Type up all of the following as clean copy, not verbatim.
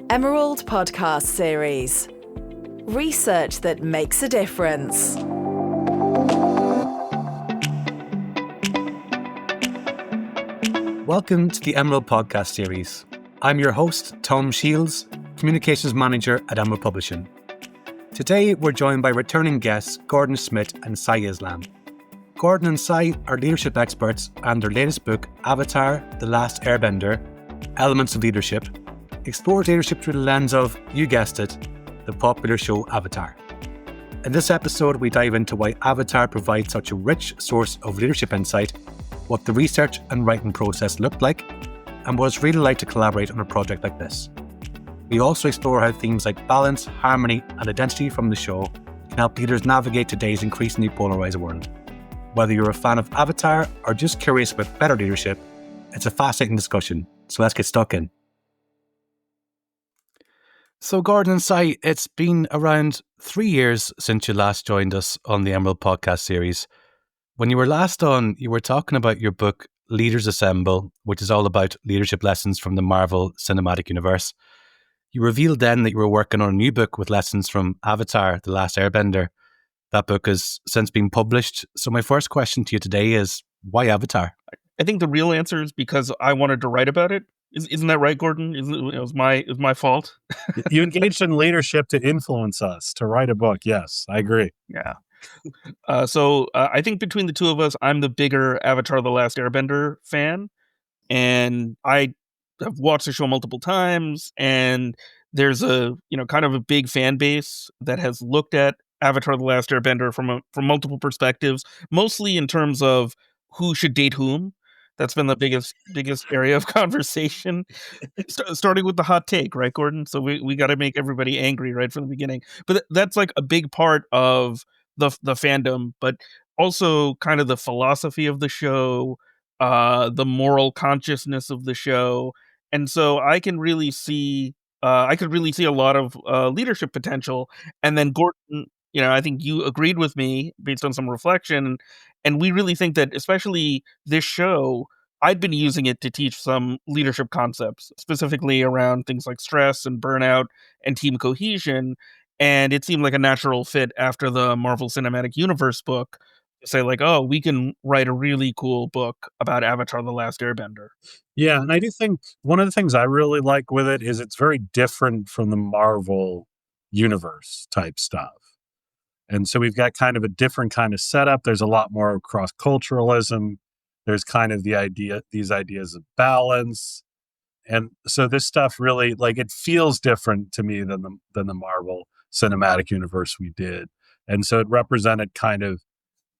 Emerald Podcast Series. Research that makes a difference. Welcome to the Emerald Podcast Series. I'm your host, Tom Shiels, Communications Manager at Emerald Publishing. Today, we're joined by returning guests Gordon Schmidt and Sai Islam. Gordon and Sai are leadership experts, and their latest book, Avatar The Last Airbender, Elements of Leadership, explores leadership through the lens of, you guessed it, the popular show Avatar. In this episode, we dive into why Avatar provides such a rich source of leadership insight, what the research and writing process looked like, and what it's really like to collaborate on a project like this. We also explore how themes like balance, harmony, and identity from the show can help leaders navigate today's increasingly polarized world. Whether you're a fan of Avatar or just curious about better leadership, it's a fascinating discussion, so let's get stuck in. So Gordon and Sai, it's been around 3 years since you last joined us on the Emerald Podcast Series. When you were last on, you were talking about your book, Leaders Assemble, which is all about leadership lessons from the Marvel Cinematic Universe. You revealed then that you were working on a new book with lessons from Avatar The Last Airbender. That book has since been published. So my first question to you today is, why Avatar? I think the real answer is because I wanted to write about it. Isn't that right, Gordon? It was my fault. You engaged in leadership to influence us to write a book. Yes, I agree. Yeah. So I think between the two of us, I'm the bigger Avatar The Last Airbender fan. And I have watched the show multiple times. And there's a kind of a big fan base that has looked at Avatar The Last Airbender from multiple perspectives, mostly in terms of who should date whom. That's been the biggest area of conversation, starting with the hot take, right, Gordon? So we got to make everybody angry right from the beginning. But that's like a big part of the fandom, but also kind of the philosophy of the show, the moral consciousness of the show. And so I can really see, I could really see a lot of leadership potential. And then Gordon, I think you agreed with me based on some reflection. And we really think that, especially this show, I'd been using it to teach some leadership concepts, specifically around things like stress and burnout and team cohesion. And it seemed like a natural fit after the Marvel Cinematic Universe book to say, like, oh, we can write a really cool book about Avatar The Last Airbender. Yeah, and I do think one of the things I really like with it is it's very different from the Marvel Universe type stuff. And so we've got kind of a different kind of setup. There's a lot more cross-culturalism. There's kind of these ideas of balance. And so this stuff really, like, it feels different to me than the Marvel Cinematic Universe we did. And so it represented kind of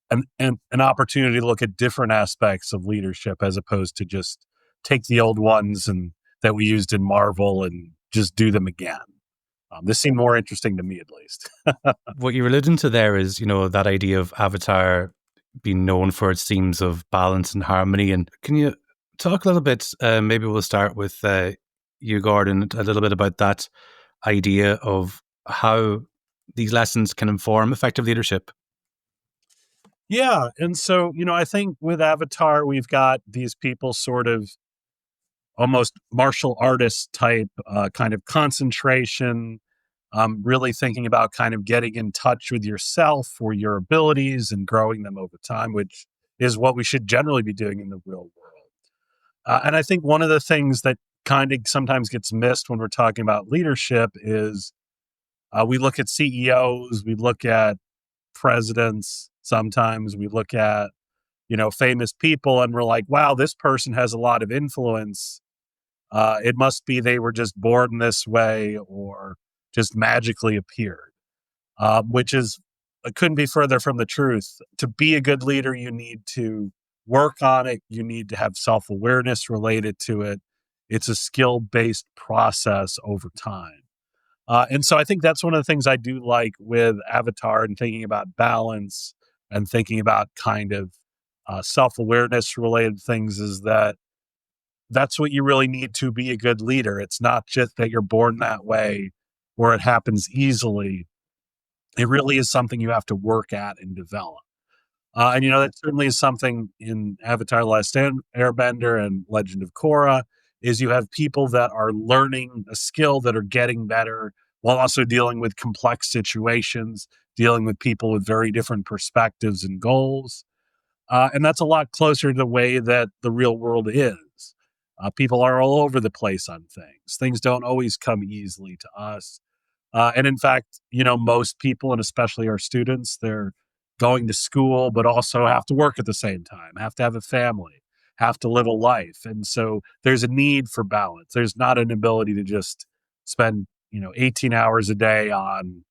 an opportunity to look at different aspects of leadership as opposed to just take the old ones and that we used in Marvel and just do them again. This seemed more interesting to me, at least. What you're alluding to there is, that idea of Avatar being known for its themes of balance and harmony. And can you talk a little bit, maybe we'll start with you, Gordon, a little bit about that idea of how these lessons can inform effective leadership? Yeah. And so, I think with Avatar, we've got these people sort of almost martial artist type kind of concentration, really thinking about kind of getting in touch with yourself or your abilities and growing them over time, which is what we should generally be doing in the real world. And I think one of the things that kind of sometimes gets missed when we're talking about leadership is we look at CEOs, we look at presidents, sometimes we look at, famous people, and we're like, wow, this person has a lot of influence. It must be they were just born this way or just magically appeared, which couldn't be further from the truth. To be a good leader, you need to work on it. You need to have self-awareness related to it. It's a skill-based process over time. And so I think that's one of the things I do like with Avatar and thinking about balance and thinking about kind of self-awareness related things is that's what you really need to be a good leader. It's not just that you're born that way or it happens easily. It really is something you have to work at and develop. And that certainly is something in Avatar The Last Airbender and Legend of Korra. is you have people that are learning a skill, that are getting better, while also dealing with complex situations, dealing with people with very different perspectives and goals. And that's a lot closer to the way that the real world is. People are all over the place on things. Things don't always come easily to us. And in fact, most people, and especially our students, they're going to school, but also have to work at the same time, have to have a family, have to live a life. And so there's a need for balance. There's not an ability to just spend, 18 hours a day on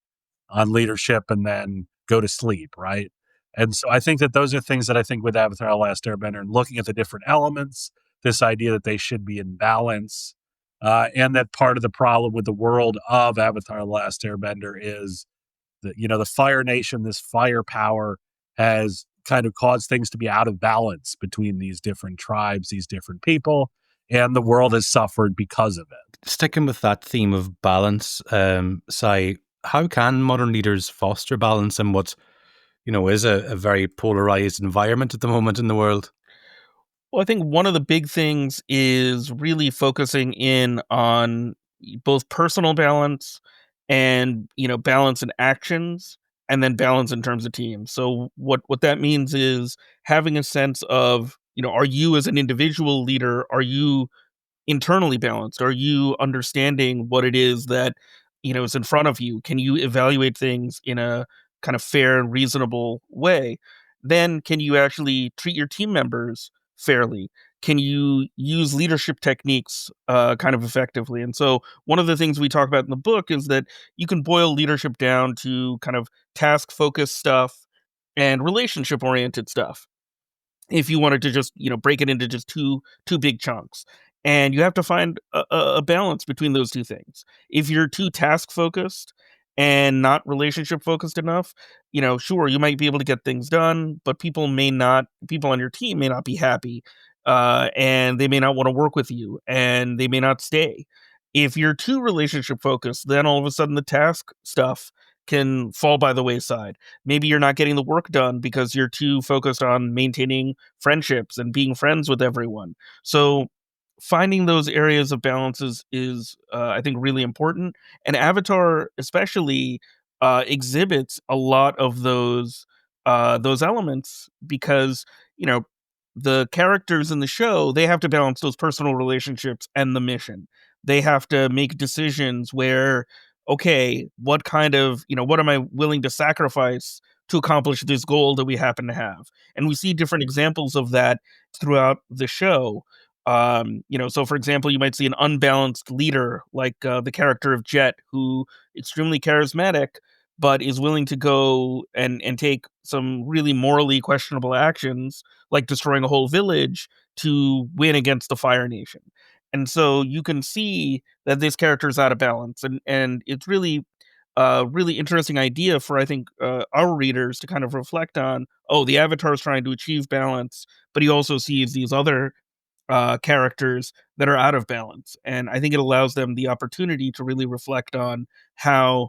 leadership and then go to sleep, right? And so I think that those are things that I think with Avatar: The Last Airbender, and looking at the different elements, this idea that they should be in balance, and that part of the problem with the world of Avatar: The Last Airbender is that, the Fire Nation, this firepower, has kind of caused things to be out of balance between these different tribes, these different people, and the world has suffered because of it. Sticking with that theme of balance, Sai, how can modern leaders foster balance in what, is a very polarized environment at the moment in the world? Well, I think one of the big things is really focusing in on both personal balance and, balance in actions, and then balance in terms of teams. So what that means is having a sense of, are you as an individual leader, are you internally balanced? Are you understanding what it is that, is in front of you? Can you evaluate things in a kind of fair and reasonable way? Then can you actually treat your team members fairly? Can you use leadership techniques kind of effectively? And so one of the things we talk about in the book is that you can boil leadership down to kind of task focused stuff and relationship oriented stuff, if you wanted to just, break it into just two big chunks. And you have to find a balance between those two things. If you're too task focused and not relationship focused enough, sure, you might be able to get things done, but people on your team may not be happy, and they may not want to work with you, and they may not stay. If you're too relationship focused, then all of a sudden the task stuff can fall by the wayside. Maybe you're not getting the work done because you're too focused on maintaining friendships and being friends with everyone. So finding those areas of balance is I think really important. And Avatar especially exhibits a lot of those elements because, you know, the characters in the show, they have to balance those personal relationships and the mission. They have to make decisions where, okay, what kind of, what am I willing to sacrifice to accomplish this goal that we happen to have? And we see different examples of that throughout the show. So for example, you might see an unbalanced leader like the character of Jet, who extremely charismatic, but is willing to go and take some really morally questionable actions, like destroying a whole village to win against the Fire Nation. And so you can see that this character is out of balance, and it's really really interesting idea for, I think, our readers to kind of reflect on. Oh, the Avatar is trying to achieve balance, but he also sees these other characters that are out of balance, and I think it allows them the opportunity to really reflect on how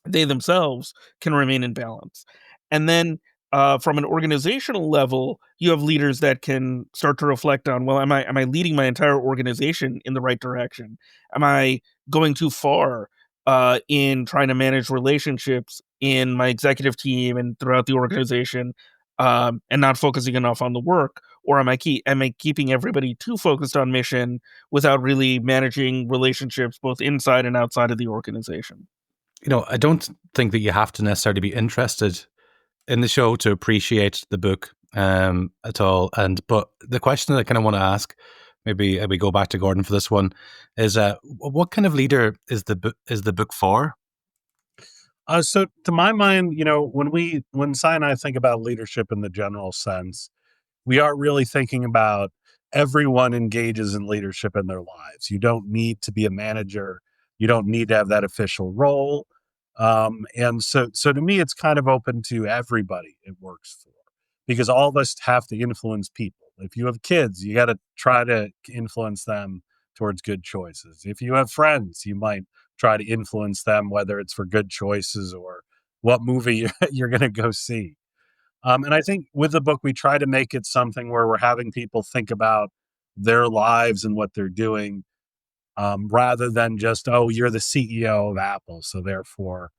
they themselves can remain in balance. And then from an organizational level, you have leaders that can start to reflect on, well, am I leading my entire organization in the right direction? Am I going too far in trying to manage relationships in my executive team and throughout the organization, and not focusing enough on the work? Or am I keeping everybody too focused on mission without really managing relationships both inside and outside of the organization? I don't think that you have to necessarily be interested in the show to appreciate the book at all. But the question that I kind of want to ask, maybe we go back to Gordon for this one, is what kind of leader is the book for? So to my mind, when Cy and I think about leadership in the general sense, we are really thinking about everyone engages in leadership in their lives. You don't need to be a manager. You don't need to have that official role. And so to me, it's kind of open to everybody it works for, because all of us have to influence people. If you have kids, you got to try to influence them towards good choices. If you have friends, you might try to influence them, whether it's for good choices or what movie you're going to go see. And I think with the book, we try to make it something where we're having people think about their lives and what they're doing, rather than just, oh, you're the CEO of Apple, so therefore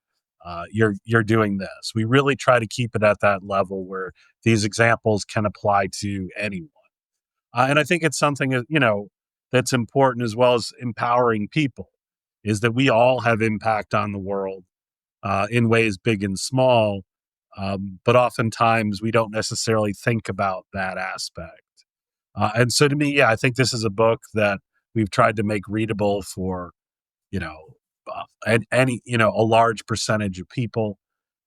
you're doing this. We really try to keep it at that level where these examples can apply to anyone. And I think it's something that, that's important, as well as empowering people, is that we all have impact on the world in ways big and small. But oftentimes we don't necessarily think about that aspect. And so to me, yeah, I think this is a book that we've tried to make readable for, a large percentage of people,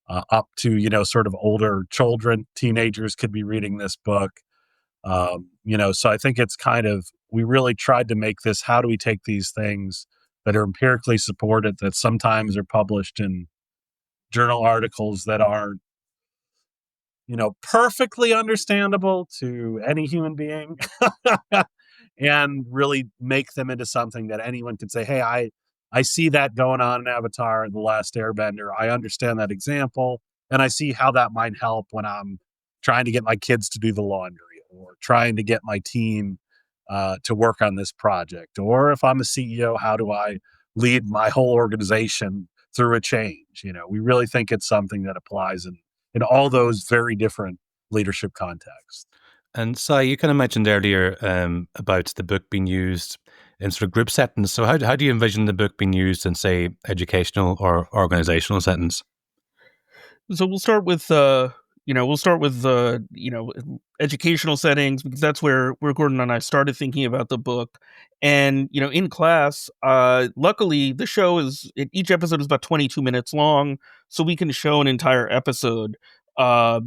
up to, sort of older children. Teenagers could be reading this book. So I think it's kind of, we really tried to make this, how do we take these things that are empirically supported, that sometimes are published in journal articles that are, perfectly understandable to any human being, and really make them into something that anyone can say, hey, I see that going on in Avatar The Last Airbender. I understand that example, and I see how that might help when I'm trying to get my kids to do the laundry, or trying to get my team to work on this project. Or if I'm a CEO, how do I lead my whole organization through a change? We really think it's something that applies in all those very different leadership contexts. And Sai, you kind of mentioned earlier about the book being used in sort of group settings. So how do you envision the book being used in, say, educational or organizational settings? So we'll start with educational settings, because that's where Gordon and I started thinking about the book. And in class, luckily the show each episode is about 22 minutes long, so we can show an entire episode of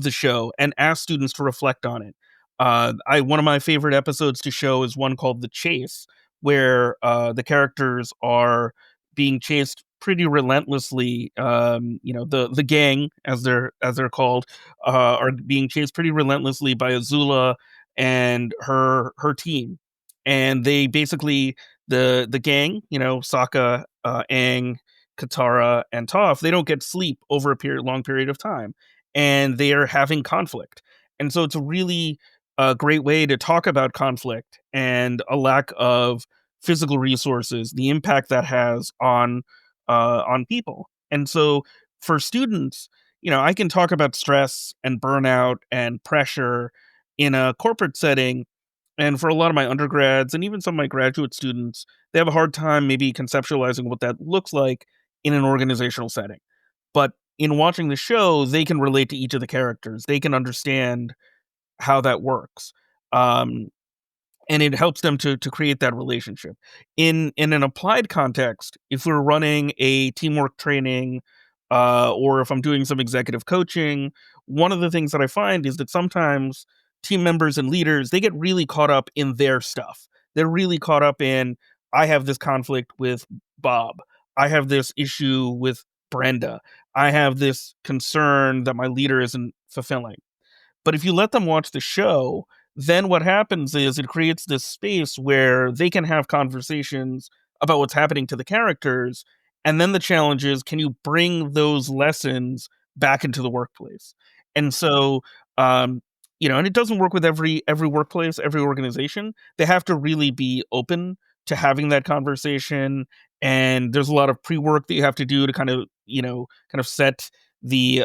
the show and ask students to reflect on it. I One of my favorite episodes to show is one called The Chase, where the characters are being chased pretty relentlessly. The gang, as they're called, are being chased pretty relentlessly by Azula and her team. And they basically, the gang, Sokka, Aang, Katara, and Toph, they don't get sleep over a long period of time, and they are having conflict. And so it's a really great way to talk about conflict and a lack of physical resources, the impact that has on people. And so for students, I can talk about stress and burnout and pressure in a corporate setting. And for a lot of my undergrads and even some of my graduate students, they have a hard time maybe conceptualizing what that looks like in an organizational setting. But in watching the show, they can relate to each of the characters. They can understand how that works. Um, and it helps them to create that relationship. In an applied context, if we're running a teamwork training, or if I'm doing some executive coaching, one of the things that I find is that sometimes team members and leaders, they get really caught up in their stuff. They're really caught up in, I have this conflict with Bob, I have this issue with Brenda, I have this concern that my leader isn't fulfilling. But if you let them watch the show, then what happens is it creates this space where they can have conversations about what's happening to the characters. And then the challenge is, can you bring those lessons back into the workplace? And so, and it doesn't work with every workplace, every organization. They have to really be open to having that conversation. And there's a lot of pre-work that you have to do to kind of set the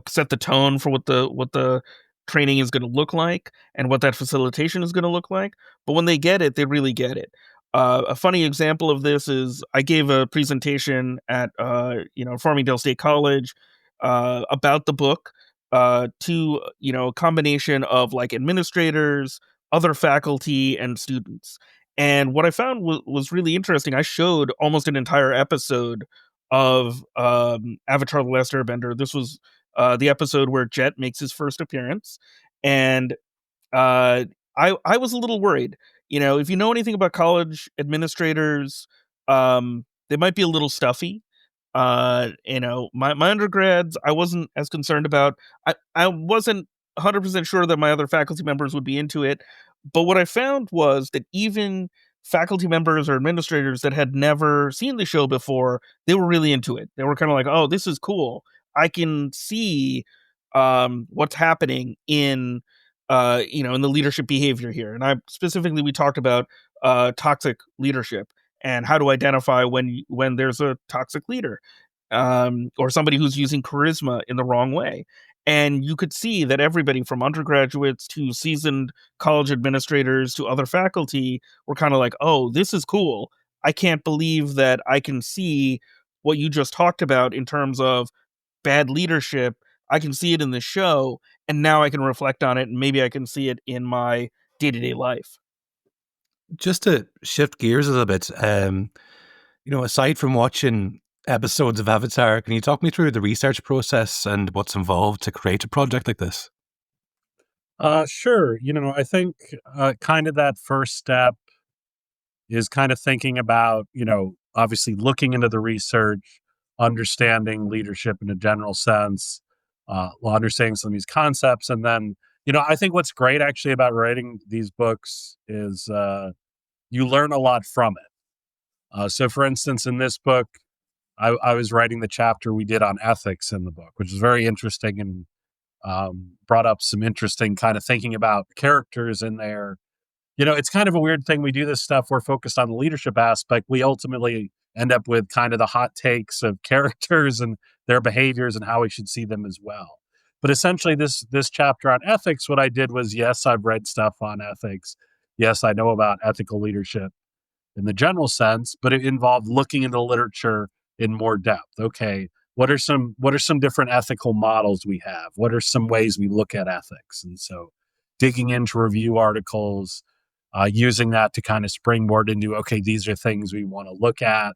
set the tone for what the training is going to look like and what that facilitation is going to look like. But when they get it, they really get it. A funny example of this is I gave a presentation at Farmingdale State College about the book to a combination of like administrators, other faculty, and students. And what I found was really interesting. I showed almost an entire episode of Avatar: The Last Airbender. This was the episode where Jet makes his first appearance, and I was a little worried. If you know anything about college administrators, they might be a little stuffy. My undergrads, I wasn't as concerned about. I wasn't 100% sure that my other faculty members would be into it, but what I found was that even faculty members or administrators that had never seen the show before, they were really into it. They were kind of like, "Oh, this is cool. I can see what's happening in in the leadership behavior here. And we talked about toxic leadership and how to identify when there's a toxic leader, or somebody who's using charisma in the wrong way. And you could see that everybody from undergraduates to seasoned college administrators to other faculty were kind of like, oh, this is cool. I can't believe that I can see what you just talked about in terms of bad leadership. I can see it in the show, and now I can reflect on it, and maybe I can see it in my day-to-day life. Just to shift gears a little bit, aside from watching episodes of Avatar, can you talk me through the research process and what's involved to create a project like this? Sure. I think kind of that first step is kind of thinking about, obviously looking into the research, understanding leadership in a general sense, understanding some of these concepts. And then, I think what's great actually about writing these books is you learn a lot from it. So, for instance, in this book, I was writing the chapter we did on ethics in the book, which is very interesting and brought up some interesting kind of thinking about characters in there. It's kind of a weird thing. We do this stuff. We're focused on the leadership aspect. We ultimately end up with kind of the hot takes of characters and their behaviors and how we should see them as well. But essentially, this chapter on ethics, what I did was, yes, I've read stuff on ethics. Yes, I know about ethical leadership in the general sense, but it involved looking into literature in more depth. Okay, what are some different ethical models we have? What are some ways we look at ethics? And so digging into review articles, using that to kind of springboard into, okay, these are things we want to look at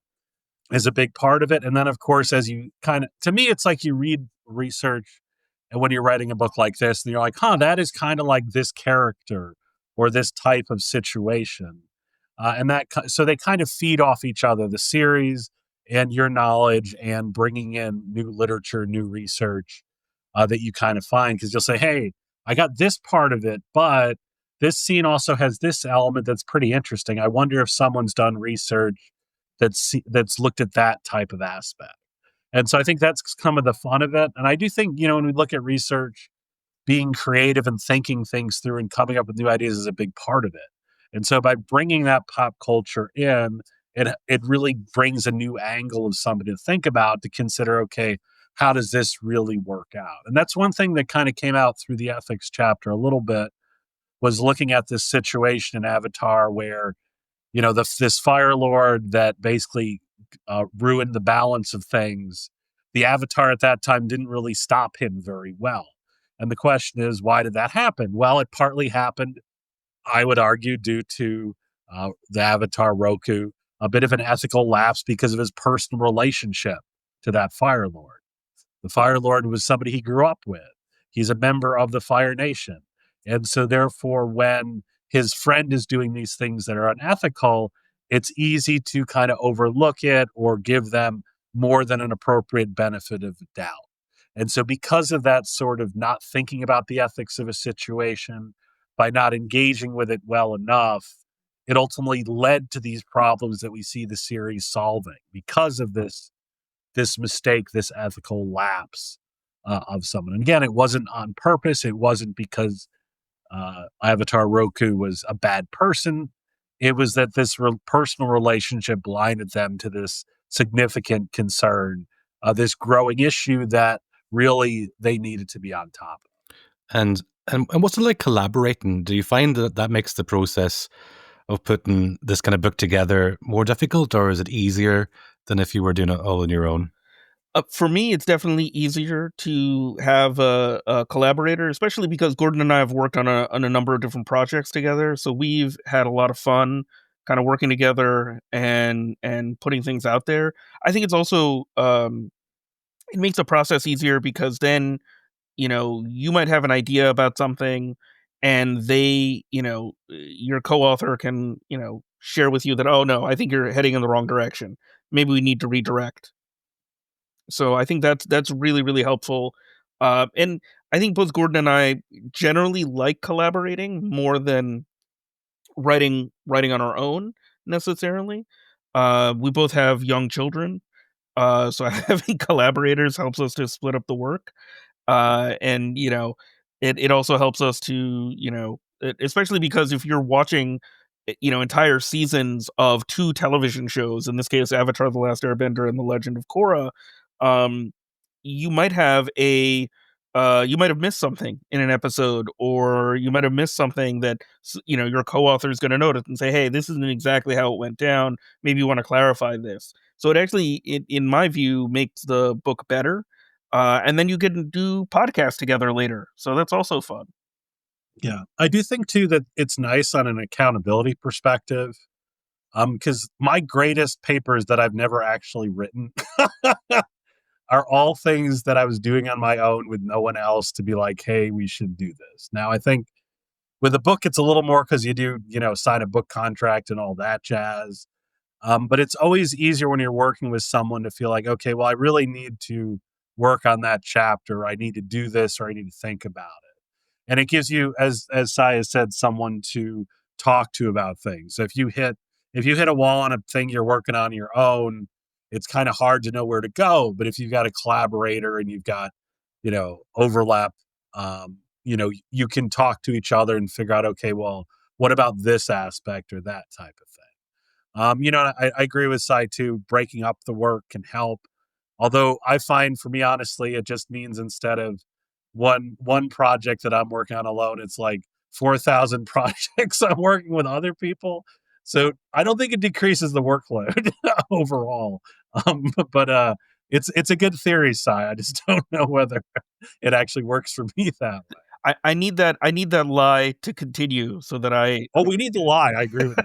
is a big part of it. And then, of course, as you to me, it's like you read research and when you're writing a book like this, and you're like, that is kind of like this character or this type of situation. So they kind of feed off each other, the series and your knowledge and bringing in new literature, new research that you kind of find. Because you'll say, hey, I got this part of it, but this scene also has this element that's pretty interesting. I wonder if someone's done research that's looked at that type of aspect. And so I think that's some of the fun of it. And I do think, when we look at research, being creative and thinking things through and coming up with new ideas is a big part of it. And so by bringing that pop culture in, it really brings a new angle of somebody to think about, to consider, okay, how does this really work out? And that's one thing that kind of came out through the ethics chapter a little bit, was looking at this situation in Avatar where, this Fire Lord that basically ruined the balance of things. The Avatar at that time didn't really stop him very well. And the question is, why did that happen? Well, it partly happened, I would argue, due to the Avatar Roku, a bit of an ethical lapse because of his personal relationship to that Fire Lord. The Fire Lord was somebody he grew up with. He's a member of the Fire Nation. And so therefore, when his friend is doing these things that are unethical, it's easy to kind of overlook it or give them more than an appropriate benefit of the doubt. And so because of that sort of not thinking about the ethics of a situation, by not engaging with it well enough, it ultimately led to these problems that we see the series solving because of this mistake, this ethical lapse of someone. And again, it wasn't on purpose. It wasn't because Avatar Roku was a bad person. It was that this personal relationship blinded them to this significant concern, this growing issue that really they needed to be on top of. And what's it like collaborating? Do you find that makes the process of putting this kind of book together more difficult, or is it easier than if you were doing it all on your own? For me, it's definitely easier to have a collaborator, especially because Gordon and I have worked on a number of different projects together. So we've had a lot of fun kind of working together and putting things out there. I think it's also it makes the process easier because then, you might have an idea about something and your co-author can, share with you that, oh no, I think you're heading in the wrong direction. Maybe we need to redirect. So I think that's really, really helpful. And I think both Gordon and I generally like collaborating more than writing on our own necessarily. We both have young children, so having collaborators helps us to split up the work. And It also helps us to, especially because if you're watching, entire seasons of two television shows, in this case, Avatar: The Last Airbender and The Legend of Korra, um, you might have you might have missed something in an episode, or you might have missed something that your co-author is going to notice and say, "Hey, this isn't exactly how it went down. Maybe you want to clarify this." So it actually, in my view, makes the book better. And then you can do podcasts together later. So that's also fun. Yeah. I do think too that it's nice on an accountability perspective. Because my greatest papers that I've never actually written are all things that I was doing on my own with no one else to be like, hey, we should do this. Now I think with a book, it's a little more because you do, sign a book contract and all that jazz. But it's always easier when you're working with someone to feel like, okay, well, I really need to work on that chapter. I need to do this, or I need to think about it. And it gives you, as Sai has said, someone to talk to about things. So if you hit a wall on a thing you're working on your own, it's kind of hard to know where to go. But if you've got a collaborator and you've got, overlap, you can talk to each other and figure out, okay, well, what about this aspect or that type of thing? I agree with Sai too. Breaking up the work can help. Although I find, for me, honestly, it just means instead of one project that I'm working on alone, it's like 4,000 projects I'm working with other people. So I don't think it decreases the workload overall. But it's a good theory, Sai. I just don't know whether it actually works for me that way. I need that lie to continue so that I. Oh, we need to lie. I agree with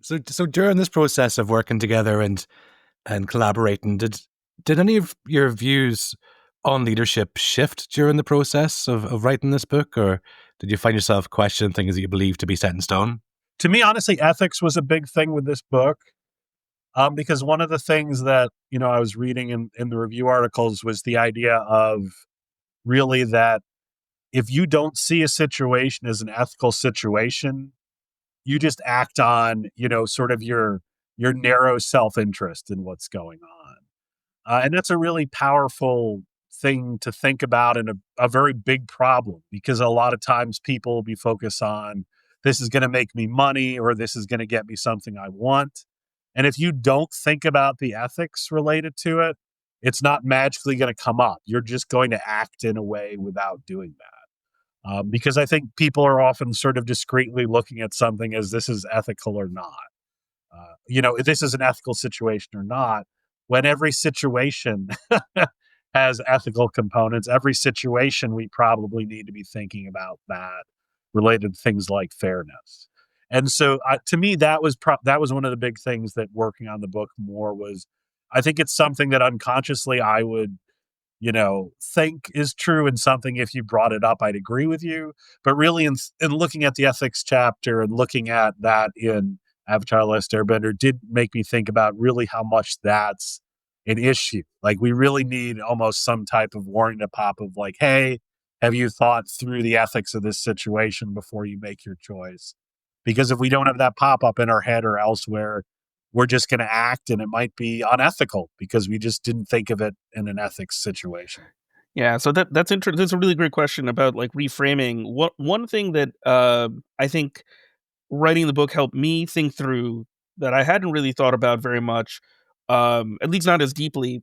you. So during this process of working together and collaborating, did any of your views on leadership shift during the process of writing this book, or did you find yourself questioning things that you believe to be set in stone? To me, honestly, ethics was a big thing with this book. Because one of the things that, I was reading in the review articles was the idea of really that if you don't see a situation as an ethical situation, you just act on, sort of your narrow self-interest in what's going on. And that's a really powerful thing to think about, and a very big problem, because a lot of times people will be focused on, this is going to make me money, or this is going to get me something I want. And if you don't think about the ethics related to it, it's not magically going to come up. You're just going to act in a way without doing that. Because I think people are often sort of discreetly looking at something as, this is ethical or not. If this is an ethical situation or not, when every situation has ethical components, every situation we probably need to be thinking about that, related to things like fairness. And so to me, that was one of the big things that working on the book more was, I think it's something that unconsciously I would, think is true, and something, if you brought it up, I'd agree with you. But really in looking at the ethics chapter and looking at that in Avatar: The Last Airbender did make me think about really how much that's an issue. Like, we really need almost some type of warning to pop of like, hey, have you thought through the ethics of this situation before you make your choice? Because if we don't have that pop up in our head or elsewhere, we're just going to act, and it might be unethical because we just didn't think of it in an ethics situation. Yeah, so that's interesting. That's a really great question about like reframing. One thing that I think writing the book helped me think through, that I hadn't really thought about very much, at least not as deeply,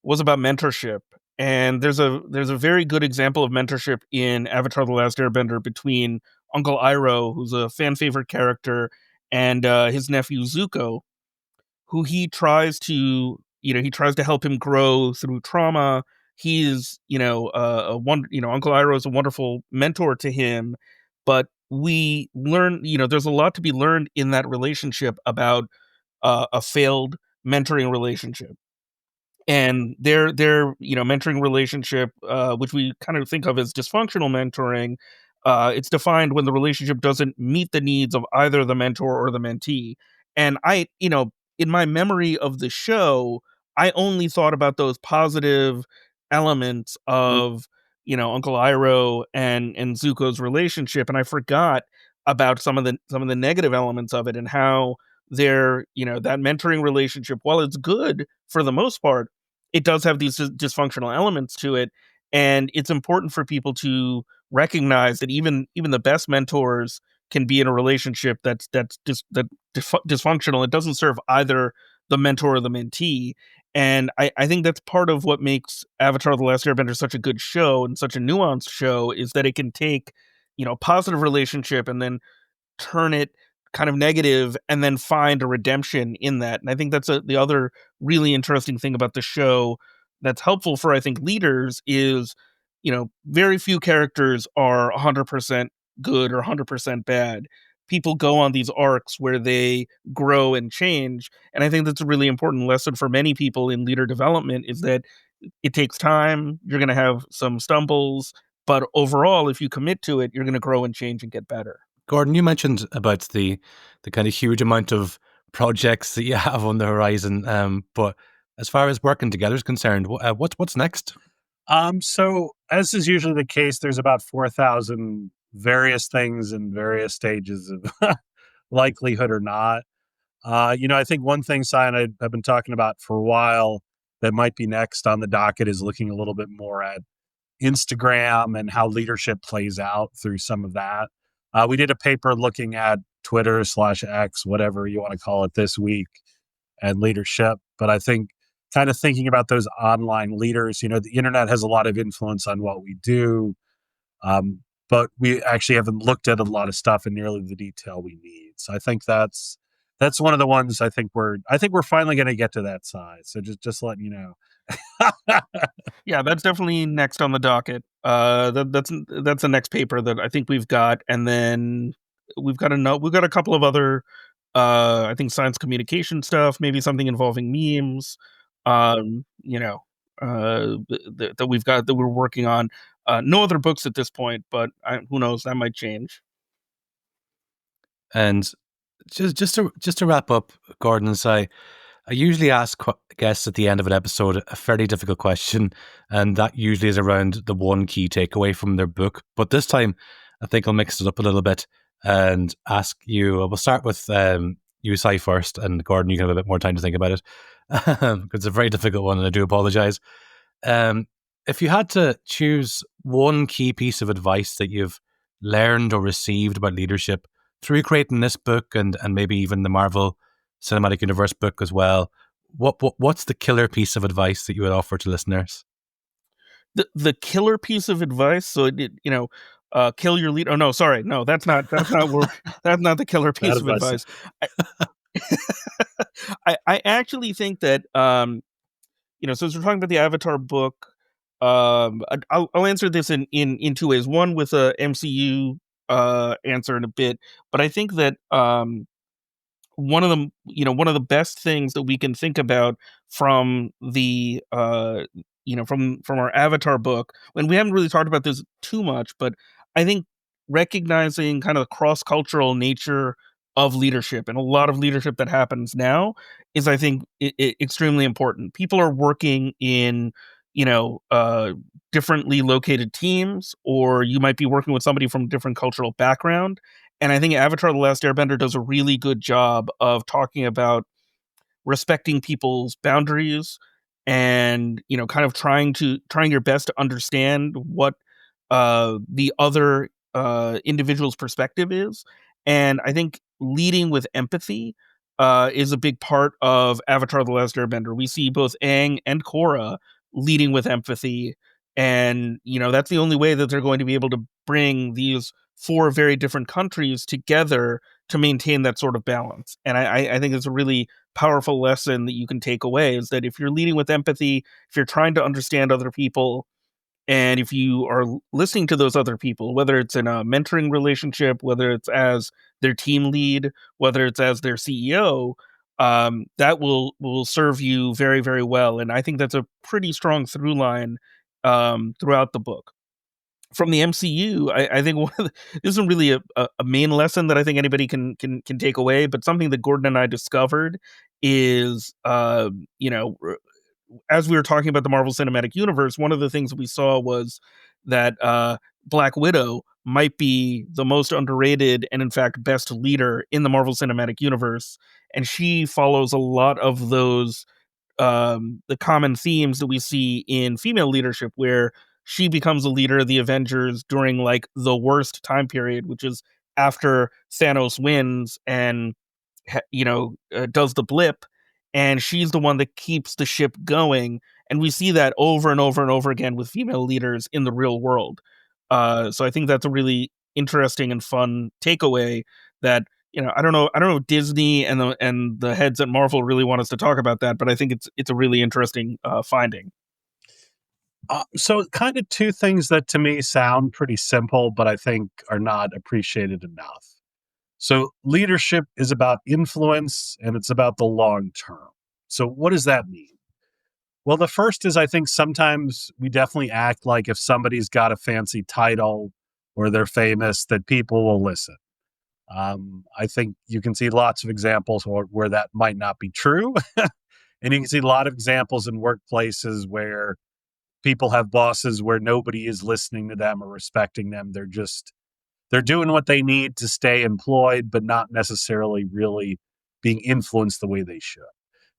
was about mentorship. And there's a very good example of mentorship in Avatar: The Last Airbender between Uncle Iroh, who's a fan favorite character, and his nephew Zuko, who he tries to help him grow through trauma. He's, Uncle Iroh is a wonderful mentor to him, but we learn, there's a lot to be learned in that relationship about a failed mentoring relationship. And their mentoring relationship, which we kind of think of as dysfunctional mentoring, it's defined when the relationship doesn't meet the needs of either the mentor or the mentee. And in my memory of the show, I only thought about those positive elements of Uncle Iroh and Zuko's relationship, and I forgot about some of the negative elements of it, and how that mentoring relationship, while it's good for the most part, it does have these dysfunctional elements to it. And it's important for people to recognize that even the best mentors can be in a relationship that's dysfunctional. It doesn't serve either the mentor or the mentee. And I think that's part of what makes Avatar: The Last Airbender such a good show and such a nuanced show, is that it can take, a positive relationship and then turn it kind of negative and then find a redemption in that. And I think that's the other really interesting thing about the show that's helpful for, I think, leaders is, very few characters are 100% good or 100% bad. People go on these arcs where they grow and change. And I think that's a really important lesson for many people in leader development, is that it takes time. You're going to have some stumbles, but overall, if you commit to it, you're going to grow and change and get better. Gordon, you mentioned about the kind of huge amount of projects that you have on the horizon, but as far as working together is concerned, what's next? So as is usually the case, there's about 4,000 various things in various stages of likelihood or not. I think one thing, Si and I have been talking about for a while that might be next on the docket is looking a little bit more at Instagram and how leadership plays out through some of that. We did a paper looking at Twitter/X, whatever you want to call it, this week, and leadership. But I think kind of thinking about those online leaders, the internet has a lot of influence on what we do, but we actually haven't looked at a lot of stuff in nearly the detail we need. So I think that's one of the ones I think we're finally going to get to that size. So just letting you know. Yeah, that's definitely next on the docket. That's the next paper that I think we've got, and then we've got a couple of other, I think, science communication stuff, maybe something involving memes, that we've got that we're working on. No other books at this point, but who knows, that might change. And just to wrap up, Gordon and I usually ask guests at the end of an episode a fairly difficult question, and that usually is around the one key takeaway from their book. But this time, I think I'll mix it up a little bit and ask you. We'll start with you, Si, first, and Gordon, you can have a bit more time to think about it, because it's a very difficult one, and I do apologize. If you had to choose one key piece of advice that you've learned or received about leadership through creating this book and maybe even the Marvel Cinematic Universe book as well, what's the killer piece of advice that you would offer to listeners? The killer piece of advice, so kill your leader. Oh no, sorry, no, that's not that's not the killer piece of advice. I actually think that since we're talking about the Avatar book, I'll answer this in two ways. One with a MCU answer in a bit, but I think that one of the best things that we can think about from the from our Avatar book, and we haven't really talked about this too much, but I think recognizing kind of the cross-cultural nature of leadership, and a lot of leadership that happens now, is, I think, extremely important. People are working in differently located teams, or you might be working with somebody from a different cultural background. And I think Avatar: The Last Airbender does a really good job of talking about respecting people's boundaries and, kind of trying your best to understand what the other individual's perspective is. And I think leading with empathy is a big part of Avatar: The Last Airbender. We see both Aang and Korra leading with empathy, and that's the only way that they're going to be able to bring these four very different countries together to maintain that sort of balance. And I think it's a really powerful lesson that you can take away, is that if you're leading with empathy, if you're trying to understand other people, and if you are listening to those other people, whether it's in a mentoring relationship, whether it's as their team lead, whether it's as their CEO, that will serve you very, very well. And I think that's a pretty strong through line throughout the book. From the MCU, I think this isn't really a main lesson that I think anybody can take away, but something that Gordon and I discovered is, as we were talking about the Marvel Cinematic Universe, one of the things that we saw was that Black Widow might be the most underrated and, in fact, best leader in the Marvel Cinematic Universe, and she follows a lot of those the common themes that we see in female leadership, where she becomes a leader of the Avengers during like the worst time period, which is after Thanos wins and does the blip, and she's the one that keeps the ship going. And we see that over and over and over again with female leaders in the real world. So I think that's a really interesting and fun takeaway that, I don't know if Disney and the heads at Marvel really want us to talk about that, but I think it's a really interesting finding. So kind of two things that to me sound pretty simple, but I think are not appreciated enough. So leadership is about influence and it's about the long term. So what does that mean? Well, the first is I think sometimes we definitely act like if somebody's got a fancy title or they're famous, that people will listen. I think you can see lots of examples where that might not be true. And you can see a lot of examples in workplaces where people have bosses where nobody is listening to them or respecting them. They're doing what they need to stay employed, but not necessarily really being influenced the way they should.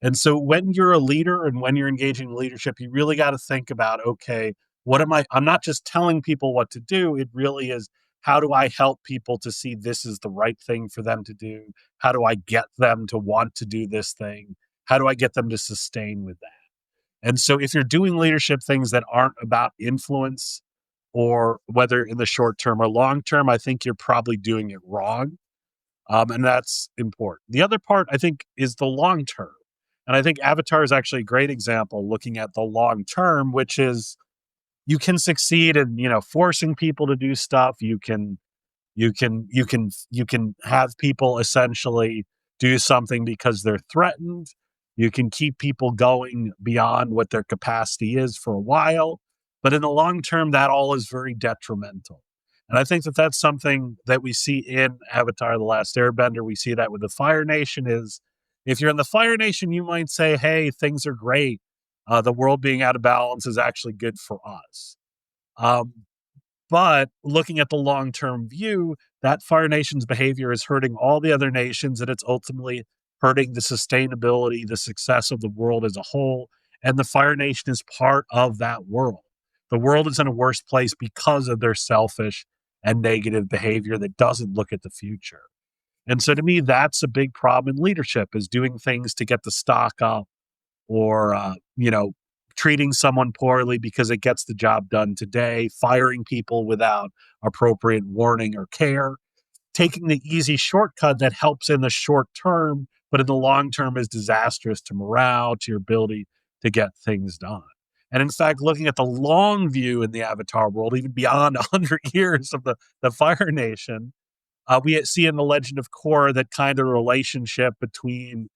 And so when you're a leader and when you're engaging in leadership, you really got to think about, okay, I'm not just telling people what to do. It really is, how do I help people to see this is the right thing for them to do? How do I get them to want to do this thing? How do I get them to sustain with that? And so if you're doing leadership things that aren't about influence, or whether in the short term or long term, I think you're probably doing it wrong. And that's important. The other part, I think, is the long term. And I think Avatar is actually a great example looking at the long term, which is you can succeed in, forcing people to do stuff. You can have people essentially do something because they're threatened. You can keep people going beyond what their capacity is for a while. But in the long term, that all is very detrimental. And I think that that's something that we see in Avatar The Last Airbender. We see that with the Fire Nation is, if you're in the Fire Nation, you might say, hey, things are great. The world being out of balance is actually good for us. But looking at the long-term view, that Fire Nation's behavior is hurting all the other nations, and it's ultimately hurting the sustainability, the success of the world as a whole. And the Fire Nation is part of that world. The world is in a worse place because of their selfish and negative behavior that doesn't look at the future. And so to me, that's a big problem in leadership, is doing things to get the stock up, or, treating someone poorly because it gets the job done today, firing people without appropriate warning or care, taking the easy shortcut that helps in the short term, but in the long term is disastrous to morale, to your ability to get things done. And in fact, looking at the long view in the Avatar world, even beyond 100 years of the Fire Nation, we see in The Legend of Korra that kind of relationship between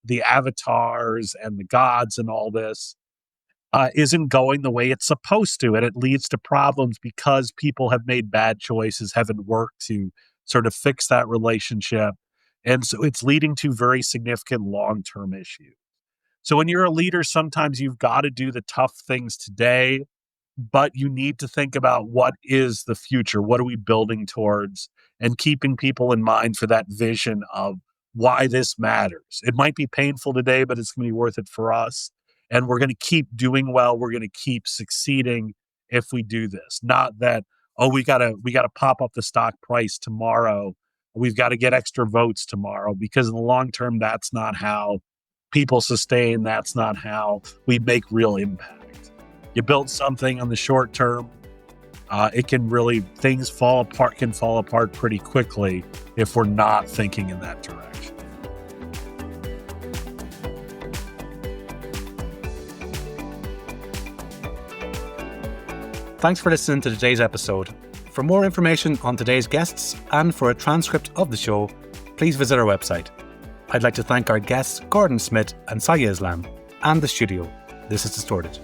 the avatars and the gods and all this isn't going the way it's supposed to. And it leads to problems because people have made bad choices, haven't worked to sort of fix that relationship. And so it's leading to very significant long-term issues. So when you're a leader, sometimes you've got to do the tough things today, but you need to think about what is the future? What are we building towards? And keeping people in mind for that vision of why this matters. It might be painful today, but it's going to be worth it for us. And we're going to keep doing well. We're going to keep succeeding if we do this. Not that, we got to pop up the stock price tomorrow. We've got to get extra votes tomorrow, because in the long term, that's not how people sustain. That's not how we make real impact. You build something on the short term, things can fall apart pretty quickly if we're not thinking in that direction. Thanks for listening to today's episode. For more information on today's guests and for a transcript of the show, please visit our website. I'd like to thank our guests Gordon Schmidt and Saya Islam, and the studio. This is Distorted.